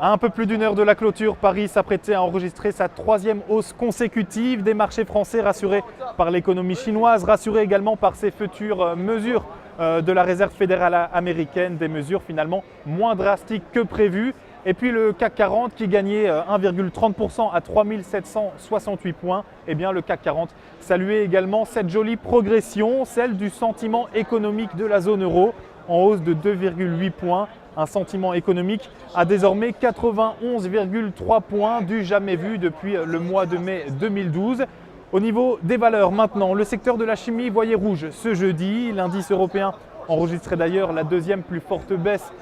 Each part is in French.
À un peu plus d'une heure de la clôture, Paris s'apprêtait à enregistrer sa troisième hausse consécutive. Des marchés français rassurés par l'économie chinoise, rassurés également par ces futures mesures de la Réserve fédérale américaine, des mesures finalement moins drastiques que prévues. Et puis le CAC 40 qui gagnait 1,30% à 3768 points. Eh bien le CAC 40 saluait également cette jolie progression, celle du sentiment économique de la zone euro, en hausse de 2,8 points. Un sentiment économique à désormais 91,3 points, du jamais vu depuis le mois de mai 2012. Au niveau des valeurs maintenant, le secteur de la chimie voyait rouge ce jeudi. L'indice européen enregistrait d'ailleurs la deuxième plus forte baisse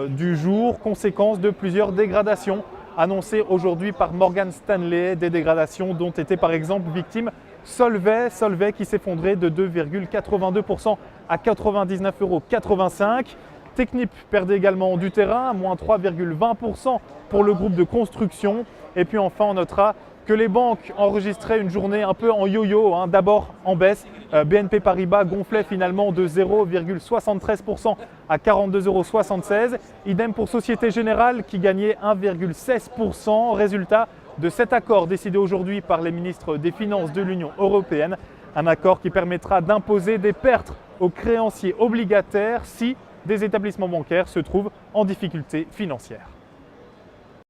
du jour, conséquence de plusieurs dégradations annoncées aujourd'hui par Morgan Stanley, des dégradations dont était par exemple victime Solvay qui s'effondrait de 2,82% à 99,85 €. Technip perdait également du terrain, moins 3,20% pour le groupe de construction. Et puis enfin, on notera que les banques enregistraient une journée un peu en yo-yo, d'abord en baisse. BNP Paribas gonflait finalement de 0,73% à 42,76 €. Idem pour Société Générale qui gagnait 1,16%. Résultat de cet accord décidé aujourd'hui par les ministres des Finances de l'Union européenne. Un accord qui permettra d'imposer des pertes aux créanciers obligataires si des établissements bancaires se trouvent en difficulté financière.